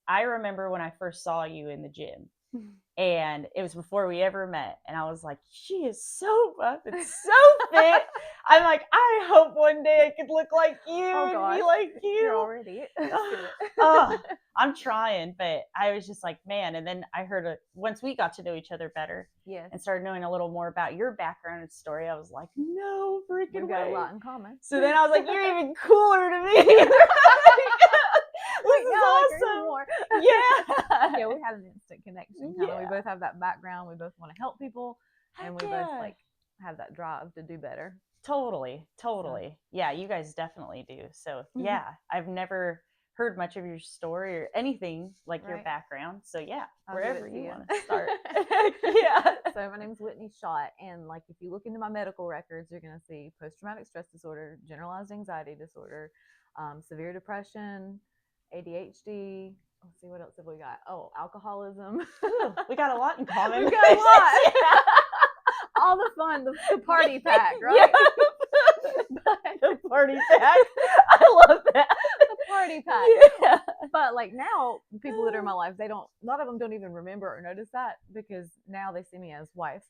I remember when I first saw you in the gym. And it was before we ever met. And I was like, she is so buff and so fit. I'm like, I hope one day I could look like you and be like you. You're already. I'm trying, but I was just like, man. And then I heard once we got to know each other better and started knowing a little more about your background and story, I was like, no freaking We've got a lot in common. So then I was like, you're even cooler to me. This is awesome. Yeah. Yeah, we had an instant connection. We both have that background. We both want to help people, and we both like have that drive to do better. Totally. Yeah, you guys definitely do. So yeah, I've never heard much of your story or anything like your background. So yeah, wherever you want to start. Yeah. So my name's Whitney and like if you look into my medical records, you're gonna see post-traumatic stress disorder, generalized anxiety disorder, severe depression, ADHD. Let's see, what else have we got? Oh, alcoholism. Ooh, we got a lot in common. We got a lot. All the fun, the party pack, right? The party pack. I love that. The party pack. Yeah. But like now, people that are in my life, a lot of them don't even remember or notice that, because now they see me as wife,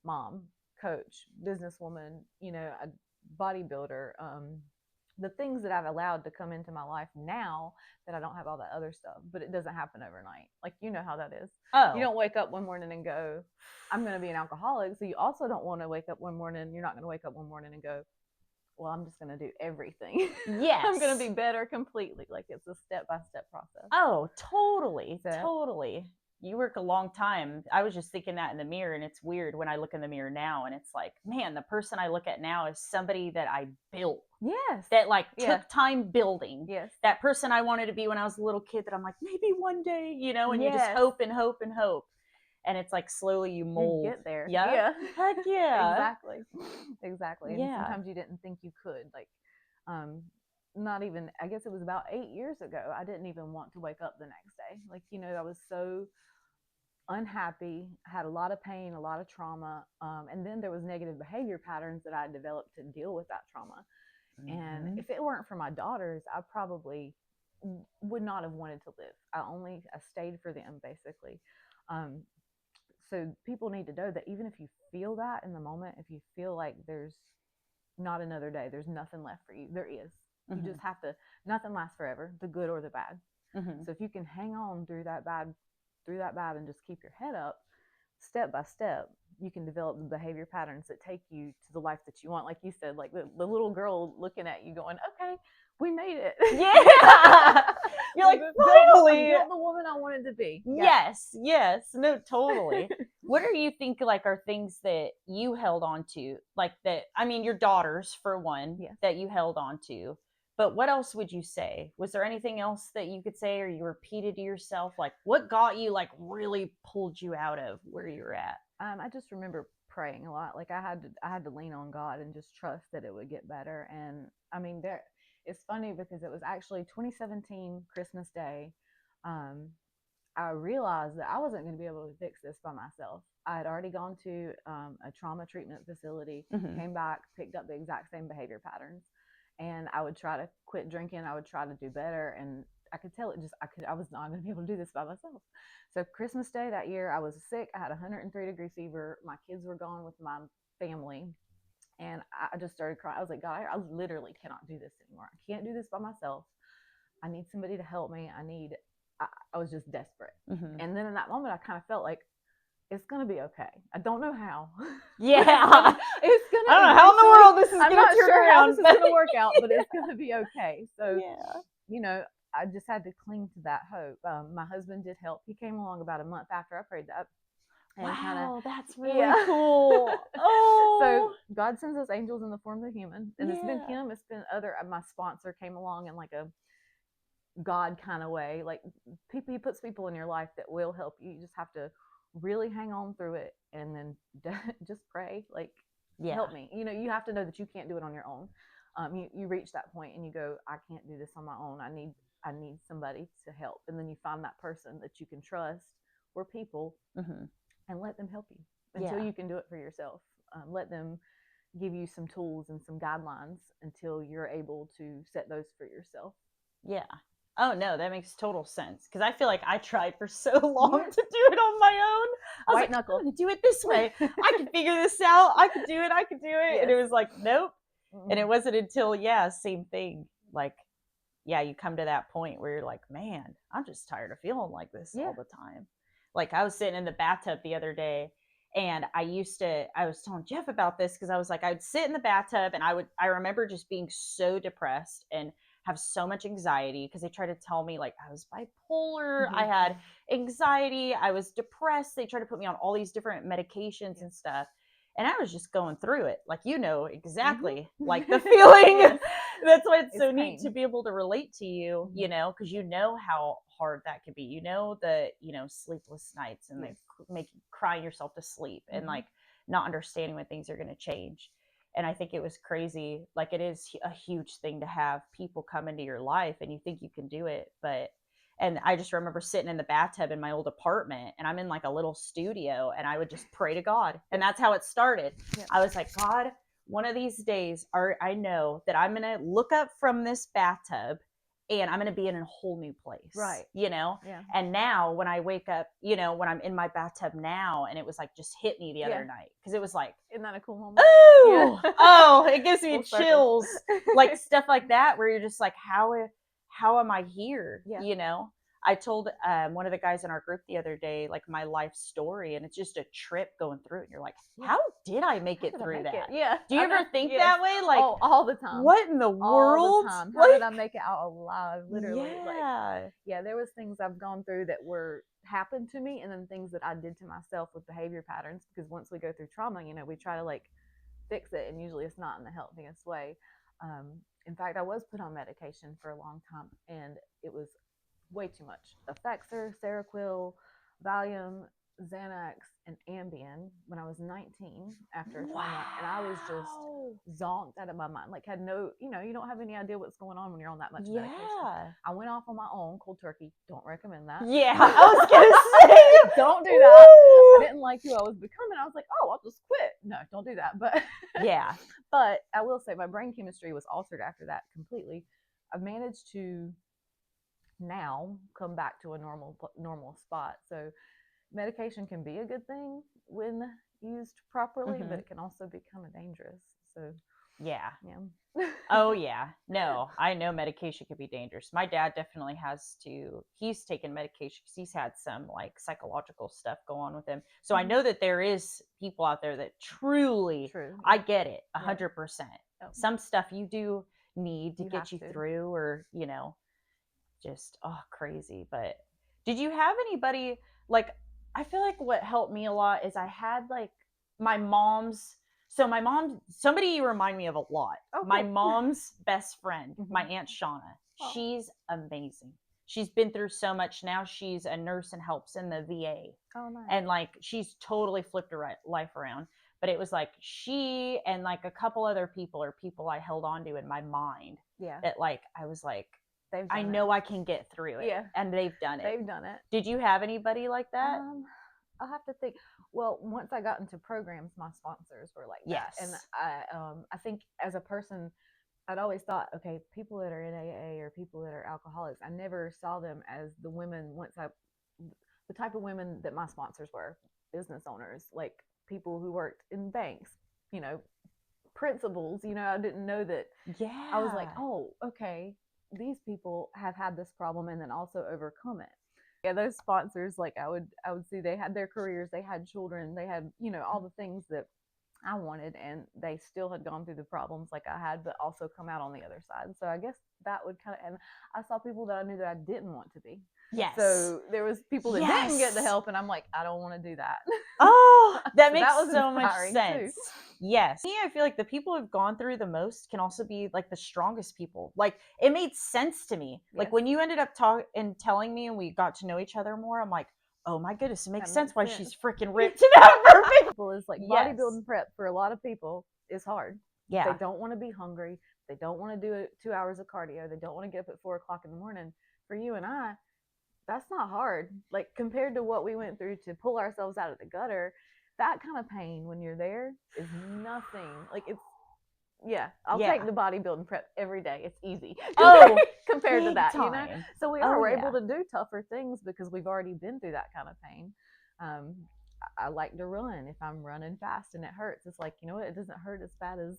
mom, coach, businesswoman, a bodybuilder, the things that I've allowed to come into my life now that I don't have all that other stuff. But it doesn't happen overnight. Like, you know how that is. Oh. You don't wake up one morning and go, I'm going to be an alcoholic. So you also don't want to wake up one morning. You're not going to wake up one morning and go, well, I'm just going to do everything. Yes. I'm going to be better completely. Like, it's a step-by-step process. Oh, totally. Totally. You work a long time. I was just thinking that in the mirror, and it's weird when I look in the mirror now, and it's like, man, the person I look at now is somebody that I built. Yes. That took time building. Yes. That person I wanted to be when I was a little kid that I'm like, maybe one day, and you just hope and hope and hope. And it's like slowly you mold. You get there. Yeah. Heck yeah. Exactly. And sometimes you didn't think you could. Like, not even, I guess it was about 8 years ago, I didn't even want to wake up the next day. Like, I was so unhappy, had a lot of pain, a lot of trauma. And then there was negative behavior patterns that I developed to deal with that trauma. Mm-hmm. And if it weren't for my daughters, I probably would not have wanted to live. I stayed for them, basically. So people need to know that even if you feel that in the moment, if you feel like there's not another day, there's nothing left for you, there is. Mm-hmm. You just have to, nothing lasts forever, the good or the bad. Mm-hmm. So if you can hang on through that bad and just keep your head up, step by step, you can develop the behavior patterns that take you to the life that you want. Like you said, like the little girl looking at you going, okay, we made it. Yeah. You're like, finally. Built the woman I wanted to be. Yes. No, totally. What do you think are things that you held on to? Like that, I mean, your daughters, for one, that you held on to. But what else would you say? Was there anything else that you could say, or you repeated to yourself? Like, what got you, like, really pulled you out of where you were at? I just remember praying a lot. Like, I had to lean on God and just trust that it would get better. And I mean, it's funny because it was actually 2017 Christmas Day. I realized that I wasn't going to be able to fix this by myself. I had already gone to a trauma treatment facility, came back, picked up the exact same behavior patterns. And I would try to quit drinking. I would try to do better. And I could tell I was not going to be able to do this by myself. So Christmas Day that year, I was sick. I had 103-degree fever. My kids were gone with my family. And I just started crying. I was like, God, I literally cannot do this anymore. I can't do this by myself. I need somebody to help me. I was just desperate. Mm-hmm. And then in that moment, I kind of felt like, it's going to be okay. I don't know how. Yeah. I don't know how in the world this is going to turn sure around. How this is going to work out, but it's going to be okay. So, I just had to cling to that hope. My husband did help. He came along about a month after I prayed that. And wow, that's really cool. Oh. So God sends us angels in the form of a human. And it's been him. It's been my sponsor came along in like a God kind of way. Like he puts people in your life that will help you. You just have to really hang on through it and then just pray, like, help me. You have to know that you can't do it on your own. You reach that point and you go, I can't do this on my own. I need somebody to help. And then you find that person that you can trust or people and let them help you until you can do it for yourself. Let them give you some tools and some guidelines until you're able to set those for yourself. Yeah. Oh no, that makes total sense. Because I feel like I tried for so long to do it on my own. I was White like, knuckle. I'm gonna do it this way. I can figure this out. I can do it. I can do it. Yes. And it was like, nope. And it wasn't until, same thing. Like, you come to that point where you're like, man, I'm just tired of feeling like this all the time. Like, I was sitting in the bathtub the other day, and I was telling Jeff about this because I was like, I'd sit in the bathtub, and I remember just being so depressed and have so much anxiety because they tried to tell me like I was bipolar, I had anxiety, I was depressed. They tried to put me on all these different medications and stuff. And I was just going through it, like, exactly like the feeling. That's why it's so neat to be able to relate to you, because you know how hard that could be. The sleepless nights and they make you crying yourself to sleep and like not understanding when things are going to change. And I think it was crazy. Like, it is a huge thing to have people come into your life and you think you can do it, and I just remember sitting in the bathtub in my old apartment, and I'm in like a little studio, and I would just pray to God. And that's how it started. I was like, God, one of these days, I know that I'm going to look up from this bathtub and I'm going to be in a whole new place. Right. And now when I wake up, when I'm in my bathtub now, and it was like just hit me the other night, because it was like, isn't that a cool moment? Oh, it gives me chills. Like stuff like that, where you're just like, how am I here? I told one of the guys in our group the other day, like, my life story, and it's just a trip going through it. And you're like, how did I make it through that? Yeah. Do you ever think that way? Like, all the time. What in the world? All the time. How did I make it out alive? Literally. Yeah. There was things I've gone through that happened to me, and then things that I did to myself with behavior patterns. Because once we go through trauma, we try to like fix it, and usually it's not in the healthiest way. In fact, I was put on medication for a long time, and it was way too much. Effexor, Seroquel, Valium, Xanax, and Ambien when I was 19 after trauma, and I was just zonked out of my mind. Like, had no, you don't have any idea what's going on when you're on that much medication. I went off on my own, cold turkey. Don't recommend that. Yeah, I was gonna say, don't do that. I didn't like who I was becoming. I was like, oh, I'll just quit. No, don't do that. But but I will say my brain chemistry was altered after that completely. I've managed to now come back to a normal spot. So medication can be a good thing when used properly, but it can also become dangerous. So Oh yeah. No, I know medication can be dangerous. My dad definitely he's taken medication because he's had some like psychological stuff go on with him. So I know that there is people out there that truly, I get it 100%. Some stuff you do need to get you through, or just crazy. But did you have anybody, like, I feel like what helped me a lot is I had like my mom's somebody you remind me of a lot. My mom's best friend, my Aunt Shauna. She's amazing. She's been through so much. Now she's a nurse and helps in the VA. Nice. And like, she's totally flipped her life around. But it was like she and like a couple other people I held on to in my mind. That like, I was like, I know I can get through it. And they've done it. Did you have anybody like that? I'll have to think. Well, once I got into programs, my sponsors were like that. And I think as a person, I'd always thought, okay, people that are in AA or people that are alcoholics, I never saw them as the women the type of women that my sponsors were, business owners, like people who worked in banks, principals, I didn't know that. I was like, oh, okay, these people have had this problem and then also overcome it. Yeah, those sponsors, like I would see they had their careers, they had children, they had, all the things that I wanted, and they still had gone through the problems like I had, but also come out on the other side. So I guess that would kind of, and I saw people that I knew that I didn't want to be. Yes. So there was people that didn't get the help, and I'm like, I don't want to do that. Oh, that makes that so much sense. Too. Yes. Me, I feel like the people who've gone through the most can also be like the strongest people. Like, it made sense to me. Yes. Like when you ended up telling me and we got to know each other more, I'm like, oh my goodness, it makes sense why she's freaking ripped and out perfect. People is like bodybuilding prep for a lot of people is hard. Yeah. They don't want to be hungry. They don't want to do 2 hours of cardio. They don't want to get up at 4 o'clock in the morning. For you and I, that's not hard. Like, compared to what we went through to pull ourselves out of the gutter, that kind of pain when you're there is nothing. Like, I'll take the bodybuilding prep every day. It's easy compared to that, time. So we're able to do tougher things because we've already been through that kind of pain. I like to run. If I'm running fast and it hurts, it's like, you know what, it doesn't hurt as bad as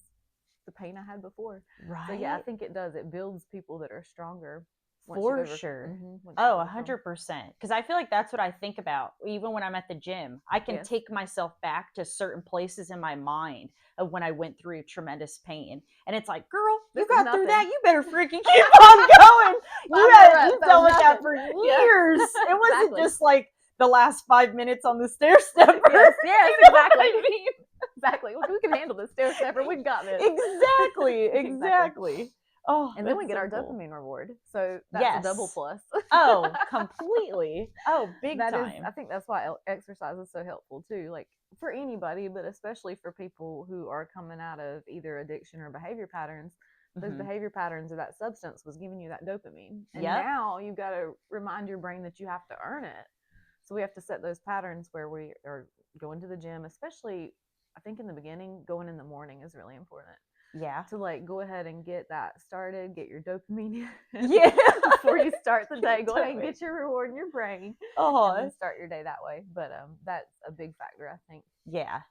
the pain I had before. Right. So I think it does. It builds people that are stronger. For sure. 100%. Because I feel like that's what I think about even when I'm at the gym. I can take myself back to certain places in my mind of when I went through tremendous pain. And it's like, girl, you got through that. You better freaking keep on going. You've dealt with that for years. It wasn't just like the last 5 minutes on the stair stepper. Yes, exactly. I mean? Exactly. Well, we can handle the stair stepper. We've got this. Exactly. Oh, and then we get our dopamine reward. So that's a double plus. Completely. Big time. I think that's why exercise is so helpful too. Like for anybody, but especially for people who are coming out of either addiction or behavior patterns. Those behavior patterns of that substance was giving you that dopamine. And now you got to remind your brain that you have to earn it. So we have to set those patterns where we are going to the gym, especially I think in the beginning, going in the morning is really important. To like go ahead and get that started, get your dopamine before you start the day. Go ahead and get your reward in your brain and then start your day that way. But that's a big factor, I think. Yeah.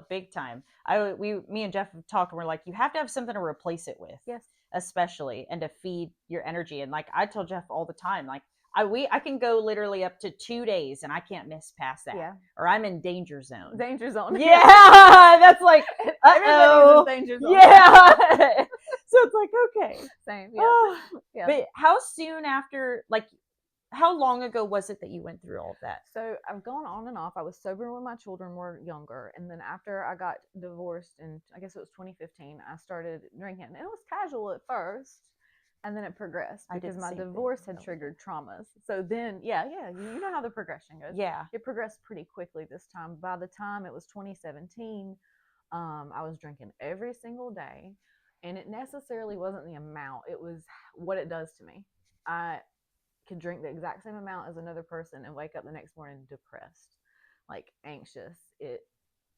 Big time. Me and Jeff have talked and we're like, you have to have something to replace it with. Yes. Especially and to feed your energy. And like I tell Jeff all the time, like I can go literally up to 2 days and I can't miss past that. Yeah. Or I'm in danger zone. Danger zone. Yeah. That's like everybody's in danger zone. Yeah. So it's like, okay. Same. Yeah. Yeah. But how soon after, like, how long ago was it that you went through all of that? So I've gone on and off. I was sober when my children were younger. And then after I got divorced in, I guess it was 2015, I started drinking. And it was casual at first. And then it progressed because my divorce had triggered traumas. So then, you know how the progression goes. Yeah. It progressed pretty quickly this time. By the time it was 2017, I was drinking every single day. And it necessarily wasn't the amount. It was what it does to me. I could drink the exact same amount as another person and wake up the next morning depressed, like anxious. It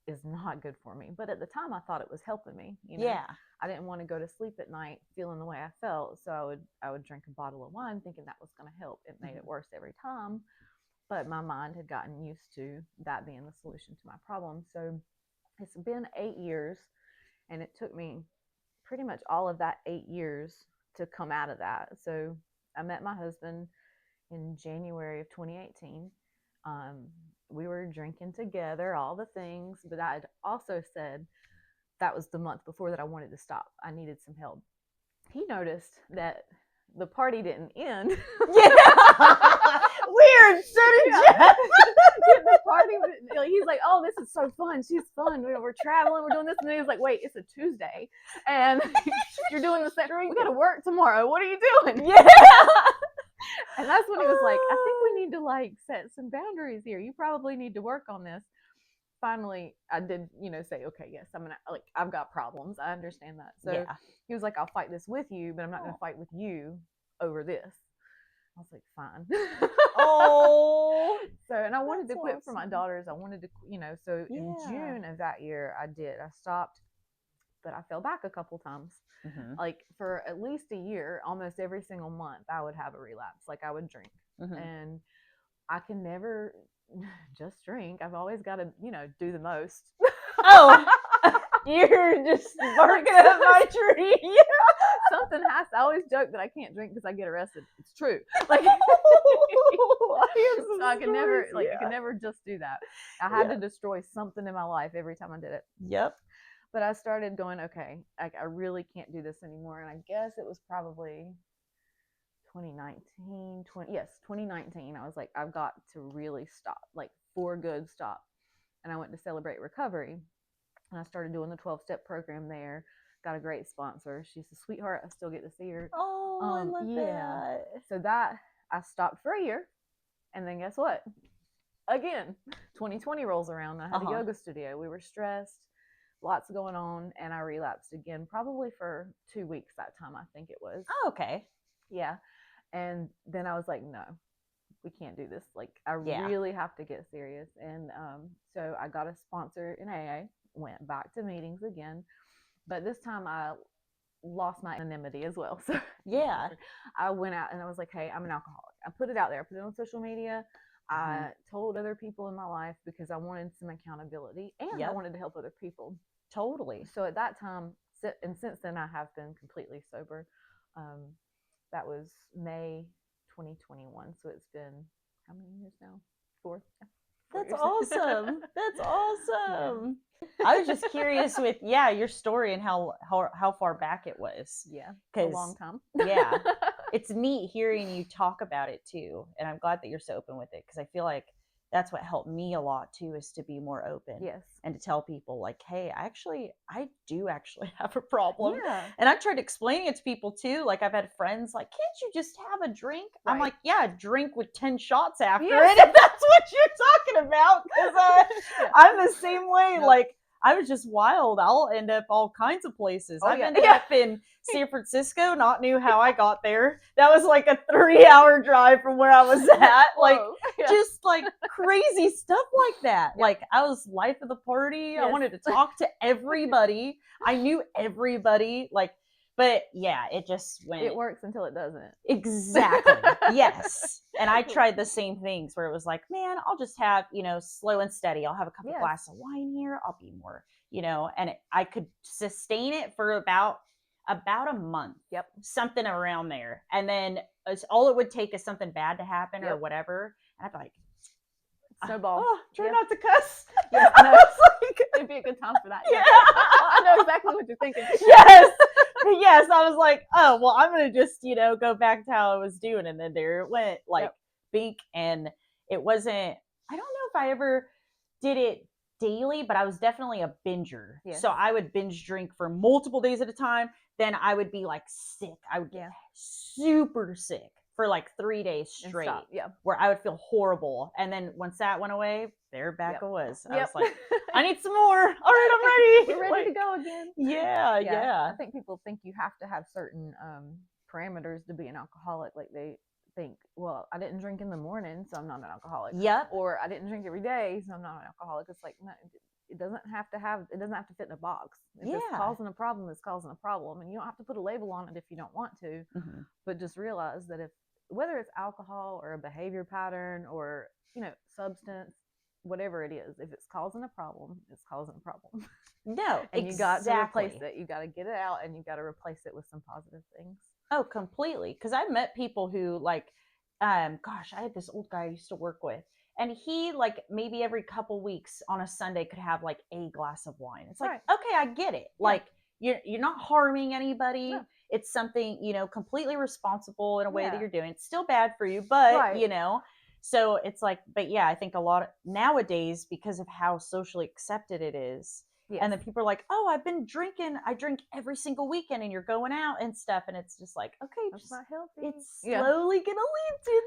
is not good for me. But at the time, I thought it was helping me. You know? Yeah. I didn't want to go to sleep at night feeling the way I felt. So I would drink a bottle of wine thinking that was going to help. It made it worse every time. But my mind had gotten used to that being the solution to my problem. So it's been 8 years. And it took me pretty much all of that 8 years to come out of that. So I met my husband in January of 2018. We were drinking together, all the things, but I had also said that was the month before that I wanted to stop. I needed some help. He noticed that the party didn't end. Weird. So did Jeff. The party, he's like, oh, this is so fun. She's fun. We're traveling. We're doing this. And he was like, wait, it's a Tuesday. And you're doing the same. We got to work tomorrow. What are you doing? Yeah. And that's when he was like, I think we need to like set some boundaries here. You probably need to work on this. Finally, I did, say, okay, yes, I've got problems. I understand that. So he was like, I'll fight this with you, but I'm not going to fight with you over this. I was like, fine. So, and I wanted to quit for my daughters. I wanted to, so in June of that year, I did. I stopped, but I fell back a couple times. Like for at least a year, almost every single month, I would have a relapse. Like I would drink, and I can never just drink. I've always got to, do the most. You're just barking at my tree. Something has to. I always joke that I can't drink because I get arrested. It's true. Like, so I can never, I can never just do that. I had to destroy something in my life every time I did it. Yep. But I started going, okay, I really can't do this anymore. And I guess it was probably 2019. I was like, I've got to really stop, like for good stop. And I went to Celebrate Recovery. And I started doing the 12-step program there. Got a great sponsor. She's a sweetheart. I still get to see her. Oh, I love that. So that, I stopped for a year. And then guess what? Again, 2020 rolls around. I had a yoga studio. We were stressed. Lots going on. And I relapsed again, probably for 2 weeks that time, I think it was. Oh, okay. Yeah. And then I was like, no, we can't do this. Like, I really have to get serious. And so I got a sponsor in AA. Went back to meetings again, But this time I lost my anonymity as well. So yeah, I went out and I was like, hey, I'm an alcoholic. I put it out there. I put it on social media. I told other people in my life because I wanted some accountability and I wanted to help other people. Totally. So at that time, and since then I have been completely sober. That was May 2021. So it's been how many years now? 4. That's years. Awesome. That's awesome. Yeah. I was just curious with your story and how far back it was. Yeah, a long time. Yeah, it's neat hearing you talk about it too, and I'm glad that you're so open with it because I feel like that's what helped me a lot too, is to be more open. Yes. And to tell people like, hey, I do actually have a problem. Yeah. And I've tried explaining it to people too. Like I've had friends like, can't you just have a drink? Right. I'm like, yeah, drink with 10 shots after it, if that's what you're talking about. Because I'm the same way. Nope. Like I was just wild. I'll end up all kinds of places. I've ended up in San Francisco, not knew how I got there. That was like a 3-hour drive from where I was at. Like just like crazy stuff like that. Like I was life of the party. I wanted to talk to everybody. I knew everybody. Like, but yeah, it just went. It works until it doesn't. Exactly. Yes. And I tried the same things where it was like, man, I'll just have, slow and steady. I'll have a couple glasses of wine here. I'll be more, and I could sustain it for about a month. Yep. Something around there. And then all it would take is something bad to happen or whatever. And I'd be like, snowball. Try not to cuss. Yes, I know. It'd be a good time for that. Yeah. I know exactly what you're thinking. Yes. Yes. I was like, oh, well, I'm going to just, go back to how I was doing. And then there it went, like, bink. And it wasn't, I don't know if I ever did it daily, but I was definitely a binger. Yes. So I would binge drink for multiple days at a time. Then I would be like sick. I would get super sick for like 3 days straight, where I would feel horrible. And then once that went away, there back I was. I was like, I need some more. All right, I'm ready. We're ready to go again. Yeah. I think people think you have to have certain parameters to be an alcoholic. Like they think, well, I didn't drink in the morning, so I'm not an alcoholic. Yep. Or I didn't drink every day, so I'm not an alcoholic. It's like, no, it doesn't have to fit in a box. If it's causing a problem, it's causing a problem. And you don't have to put a label on it if you don't want to. Mm-hmm. But just realize that whether it's alcohol or a behavior pattern or, substance, whatever it is, if it's causing a problem, it's causing a problem. No, and you got to replace it. You got to get it out and you got to replace it with some positive things. Oh, completely. Because I've met people who like, I had this old guy I used to work with. And he, like, maybe every couple weeks on a Sunday could have, like, a glass of wine. It's like, okay, I get it. Yeah. Like, you're not harming anybody. No. It's something, completely responsible in a way that you're doing. It's still bad for you, but, So it's like, but yeah, I think a lot of nowadays, because of how socially accepted it is, and then people are like, oh, I've been drinking. I drink every single weekend and you're going out and stuff. And it's just like, okay, that's not healthy. It's slowly going to lead to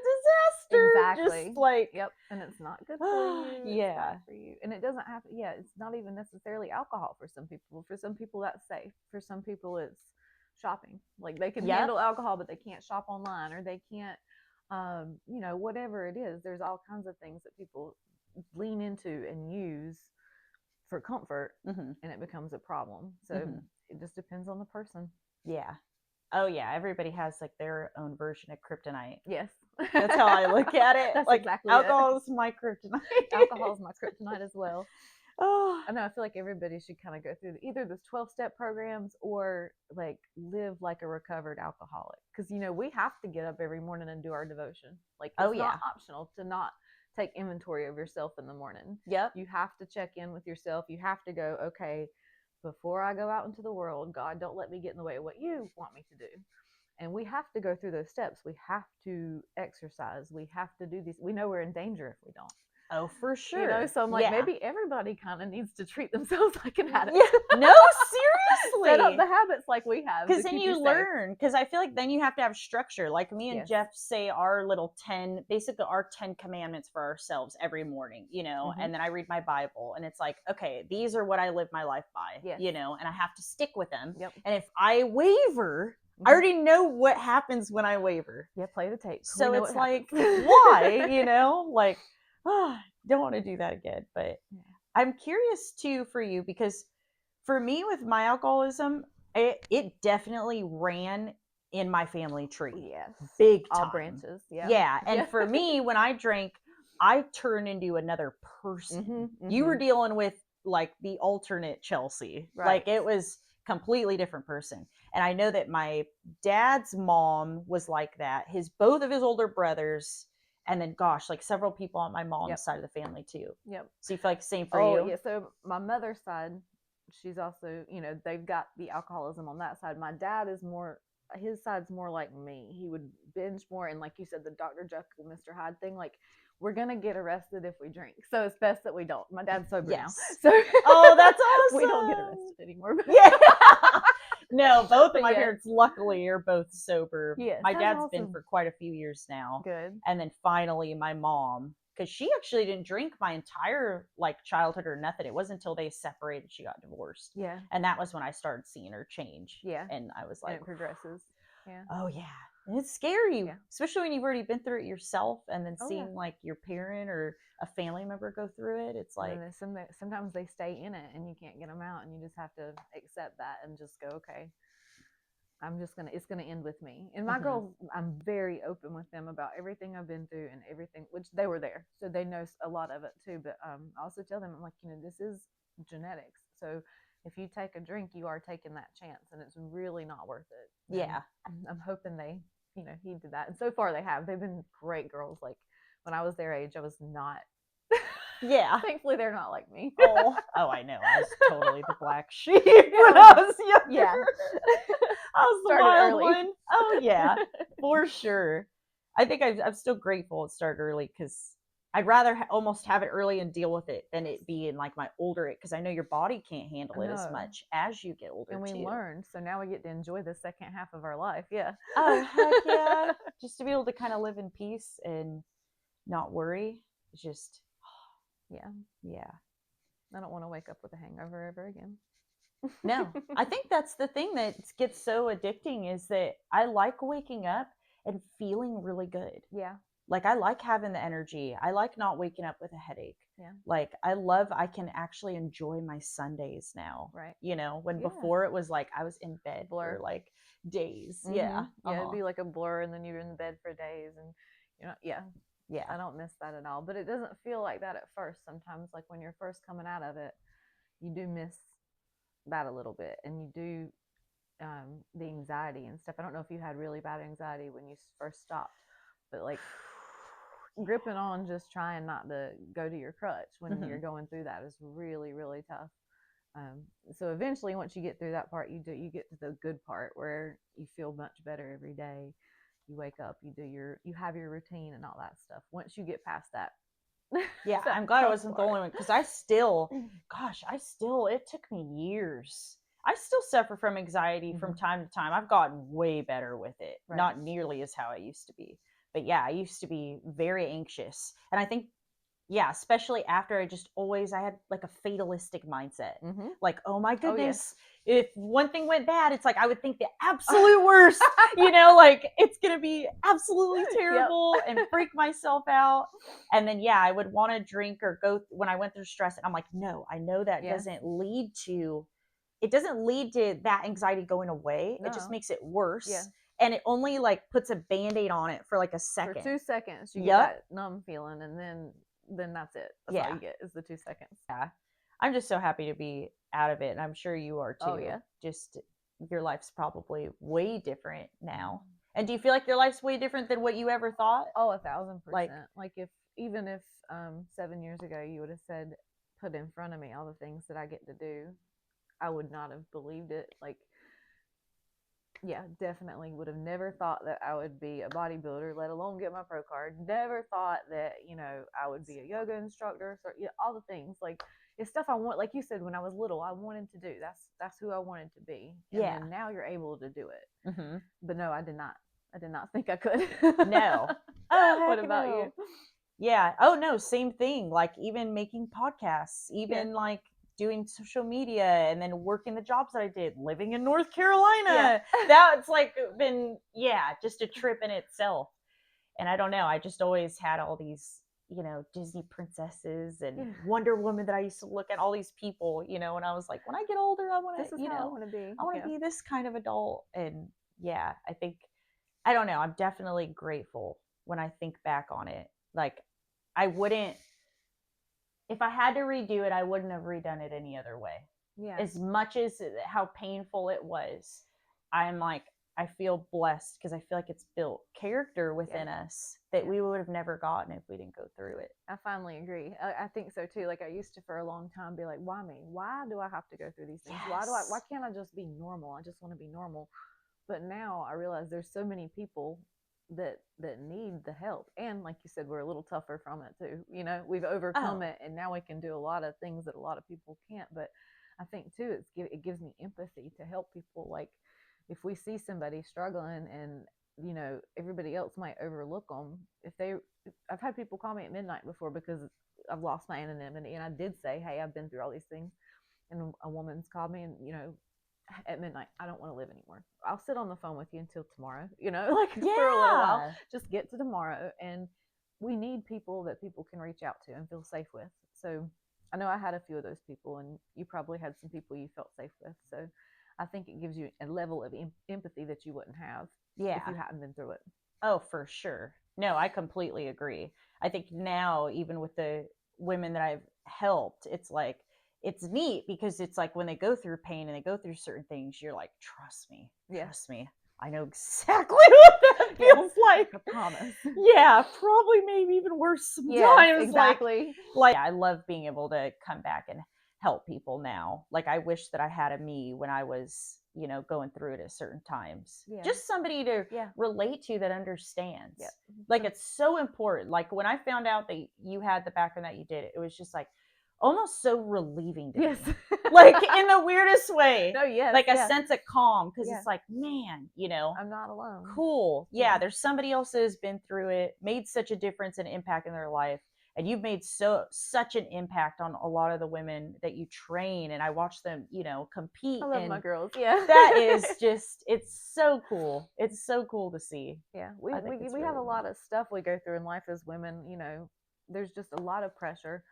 disaster. Exactly. Just like, and it's not good for you. Yeah. It's bad for you. And it doesn't have, it's not even necessarily alcohol for some people. For some people, that's safe. For some people, it's shopping. Like they can handle alcohol, but they can't shop online or they can't, whatever it is. There's all kinds of things that people lean into and use for comfort, and it becomes a problem. So it just depends on the person. Yeah. Oh yeah. Everybody has like their own version of kryptonite. Yes. That's how I look at it. That's like exactly alcohol is my kryptonite. Alcohol is my kryptonite as well. Oh, I know. I feel like everybody should kind of go through either those 12-step programs or like live like a recovered alcoholic. Because, we have to get up every morning and do our devotion. Like, it's not optional to not take inventory of yourself in the morning. Yep. You have to check in with yourself. You have to go, okay, before I go out into the world, God, don't let me get in the way of what you want me to do. And we have to go through those steps. We have to exercise. We have to do these. We know we're in danger if we don't. Oh, for sure. So I'm like, maybe everybody kind of needs to treat themselves like an addict. Yeah. No, seriously. Set up the habits like we have. Because then you learn. Because I feel like then you have to have structure. Like me and Jeff say our little 10 commandments for ourselves every morning, and then I read my Bible and it's like, okay, these are what I live my life by, and I have to stick with them. Yep. And if I waver, I already know what happens when I waver. Yeah, play the tape. So it's like, why, like, don't want to do that again. But I'm curious too for you, because For me, with my alcoholism, it definitely ran in my family tree. Yes. Big time. All branches. Yeah. Yeah. And for me, when I drank, I turned into another person. Mm-hmm. You were dealing with like the alternate Chelsey. Right. Like it was completely different person. And I know that my dad's mom was like that. Both of his older brothers, and then gosh, like several people on my mom's side of the family too. Yep. So you feel like the same for you? Oh yeah. So my mother's side, she's also, they've got the alcoholism on that side. My dad is more, his side's more like me. He would binge more, and like you said, the Dr. Jekyll, Mr. Hyde thing, like we're gonna get arrested if we drink, so it's best that we don't. My dad's sober now, so that's awesome. We don't get arrested anymore. Yeah. No, both of my parents luckily are both sober. Yes, my dad's been for quite a few years now. Good. And then finally my mom, because she actually didn't drink my entire like childhood or nothing. It wasn't until they separated she got divorced. Yeah. And that was when I started seeing her change. Yeah. And I was like, and it progresses. Yeah. Oh yeah. And it's scary, especially when you've already been through it yourself, and then seeing like your parent or a family member go through it. It's like sometimes they stay in it and you can't get them out, and you just have to accept that and just go, okay, it's gonna end with me. And my girls, I'm very open with them about everything I've been through and everything, which they were there, so they know a lot of it too. But I also tell them, I'm like, this is genetics, so if you take a drink, you are taking that chance, and it's really not worth it. Yeah. And I'm hoping they, heeded that. And so far they have. They've been great girls. Like when I was their age, I was not. Yeah. Thankfully, they're not like me. Oh, I know. I was totally the black sheep when I was younger. Yeah. I was the wild one. Oh, yeah, for sure. I think I'm still grateful it started early, because I'd rather almost have it early and deal with it than it be in like my older, because I know your body can't handle it as much as you get older. And we learned, so now we get to enjoy the second half of our life. Yeah. Oh, heck yeah. Just to be able to kind of live in peace and not worry. It's just, yeah. I don't want to wake up with a hangover ever again. No, I think that's the thing that gets so addicting, is that I like waking up and feeling really good. Yeah. Like I like having the energy. I like not waking up with a headache. Yeah. Like I can actually enjoy my Sundays now. Right. When before it was like I was in bed for like days. Mm-hmm. Yeah. Yeah, it'd be like a blur, and then you're in the bed for days, and yeah. I don't miss that at all. But it doesn't feel like that at first. Sometimes, like when you're first coming out of it, you do miss that a little bit, and you do the anxiety and stuff. I don't know if you had really bad anxiety when you first stopped, but like gripping on just trying not to go to your crutch when you're going through that is really, really tough. So eventually, once you get through that part, you get to the good part where you feel much better every day. You wake up, you have your routine and all that stuff. Once you get past that. Yeah, I'm glad I wasn't the only one, because it took me years. I still suffer from anxiety from time to time. I've gotten way better with it. Right. Not nearly as how I used to be. But yeah, I used to be very anxious. And I think, especially after I had like a fatalistic mindset. Like, oh my goodness, if one thing went bad, it's like I would think the absolute worst, like it's going to be absolutely terrible and freak myself out. And then, I would want to drink or go when I went through stress. And I'm like, no, I know that doesn't lead to that anxiety going away. No. It just makes it worse. Yeah. And it only like puts a Band-Aid on it for like a second. For 2 seconds, you get that numb feeling, and then that's it. That's all you get is the 2 seconds. Yeah. I'm just so happy to be out of it, and I'm sure you are too. Oh, yeah. Just your life's probably way different now. And do you feel like your life's way different than what you ever thought? Oh, 1,000%. Like if 7 years ago you would have said, put in front of me all the things that I get to do, I would not have believed it. Like, yeah, definitely would have never thought that I would be a bodybuilder, let alone get my pro card. Never thought that, I would be a yoga instructor. So, all the things. Like, it's stuff I want. Like you said, when I was little, I wanted to do. That's who I wanted to be. And then now you're able to do it. Mm-hmm. But no, I did not think I could. No. Oh, what about you? Yeah. Oh, no, same thing. Like, even making podcasts, even like doing social media, and then working the jobs that I did, living in North Carolina. That's like been, just a trip in itself. And I don't know, I just always had all these Disney princesses and Wonder Woman that I used to look at, all these people, and I was like, when I get older, I want to, this is how I want to be. I want to be this kind of adult. And yeah, I think, I don't know, I'm definitely grateful when I think back on it. Like, I wouldn't, if I had to redo it, I wouldn't have redone it any other way. Yeah. As much as how painful it was, I'm like, I feel blessed because I feel like it's built character within us that we would have never gotten if we didn't go through it. I finally agree. I think so too. Like, I used to for a long time be like, why me? Why do I have to go through these things? Why can't I just be normal? I just want to be normal. But now I realize there's so many people that need the help, and like you said, we're a little tougher from it too. We've overcome it, and now we can do a lot of things that a lot of people can't. But I think too, it gives me empathy to help people. Like, if we see somebody struggling and everybody else might overlook them, I've had people call me at midnight before because I've lost my anonymity, and I did say, hey, I've been through all these things, and a woman's called me, and at midnight, I don't want to live anymore. I'll sit on the phone with you until tomorrow, for a little while. Just get to tomorrow. And we need people that people can reach out to and feel safe with. So I know I had a few of those people, and you probably had some people you felt safe with. So I think it gives you a level of empathy that you wouldn't have if you hadn't been through it. Oh, for sure. No, I completely agree. I think now, even with the women that I've helped, it's like, it's neat because it's like when they go through pain and they go through certain things, you're like, trust me, I know exactly what that feels like. I promise. Yeah, probably maybe even worse sometimes. Exactly. Like I love being able to come back and help people now. Like, I wish that I had a me when I was, going through it at certain times. Just somebody to relate to that understands. Like, it's so important. Like, when I found out that you had the background that you did, it was just like almost so relieving to me. Like, in the weirdest way. Like a sense of calm, because it's like, man, I'm not alone. Cool. Yeah, there's somebody else that has been through it, made such a difference and impact in their life. And you've made such an impact on a lot of the women that you train, and I watch them, compete. I love my girls. That is just, it's so cool. It's so cool to see. Yeah, we really have a lot of stuff we go through in life as women. There's just a lot of pressure,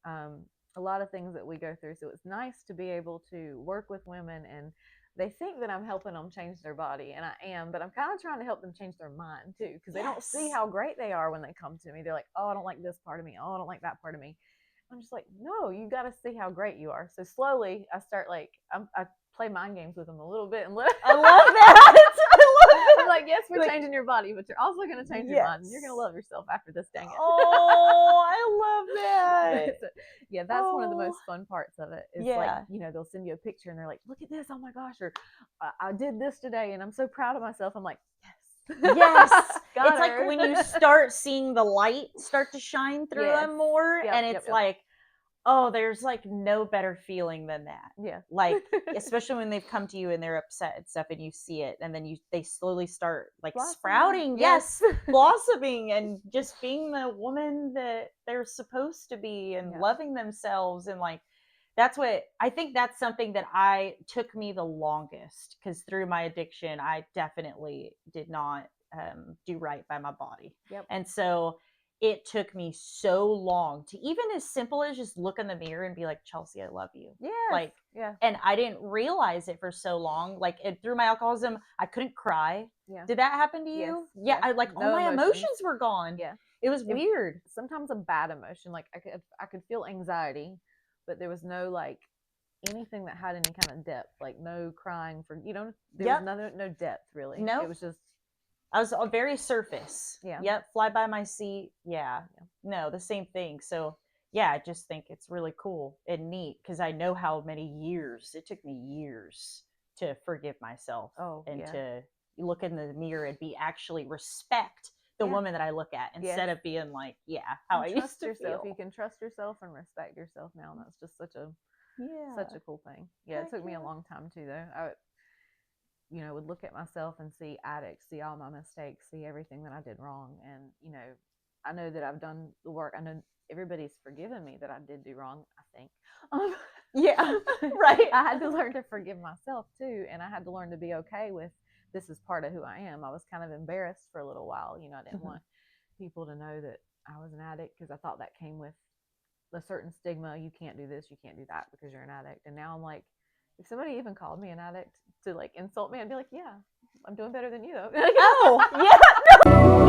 a lot of things that we go through. So it's nice to be able to work with women, and they think that I'm helping them change their body, and I am, but I'm kind of trying to help them change their mind too, because they don't see how great they are when they come to me. They're like, oh, I don't like this part of me. Oh, I don't like that part of me. I'm just like, no, you got to see how great you are. So slowly I start I play mind games with them a little bit. And I love that. I'm like, yes, we're changing your body, but you're also going to change your mind. And you're going to love yourself after this, dang it. Oh, I love that. That's one of the most fun parts of it. Is like, they'll send you a picture and they're like, look at this. Oh my gosh. Or I did this today and I'm so proud of myself. I'm like, yes. It's like when you start seeing the light start to shine through them more, and it's like, oh, there's like no better feeling than that. Like, especially when they've come to you and they're upset and stuff, and you see it, and then they slowly start like sprouting, blossoming, and just being the woman that they're supposed to be, and loving themselves, and like, that's what I think. That's something that took me the longest, because through my addiction, I definitely did not do right by my body. And so it took me so long to, even as simple as just look in the mirror and be like, Chelsey, I love you. And I didn't realize it for so long. Like, through my alcoholism, I couldn't cry. Did that happen to you? I like, all my emotions were gone. It was weird. Sometimes a bad emotion. Like, I could feel anxiety, but there was no like anything that had any kind of depth, like no crying for, there was no depth really. No, it was just, I was very surface. Fly by my seat. No, the same thing. So I just think it's really cool and neat, because I know how many years it took me to forgive myself and to look in the mirror and actually respect the woman that I look at, instead of being like, how I used to feel. You can trust yourself and respect yourself now. And that's just such a cool thing. It took me a long time too, though. I would look at myself and see addicts, see all my mistakes, see everything that I did wrong. And, I know that I've done the work. I know everybody's forgiven me that I did do wrong, I think. Right. I had to learn to forgive myself too. And I had to learn to be okay with, this is part of who I am. I was kind of embarrassed for a little while. I didn't want people to know that I was an addict because I thought that came with a certain stigma. You can't do this, you can't do that because you're an addict. And now I'm like, if somebody even called me an addict to like insult me, I'd be like, yeah, I'm doing better than you though. Oh, yeah.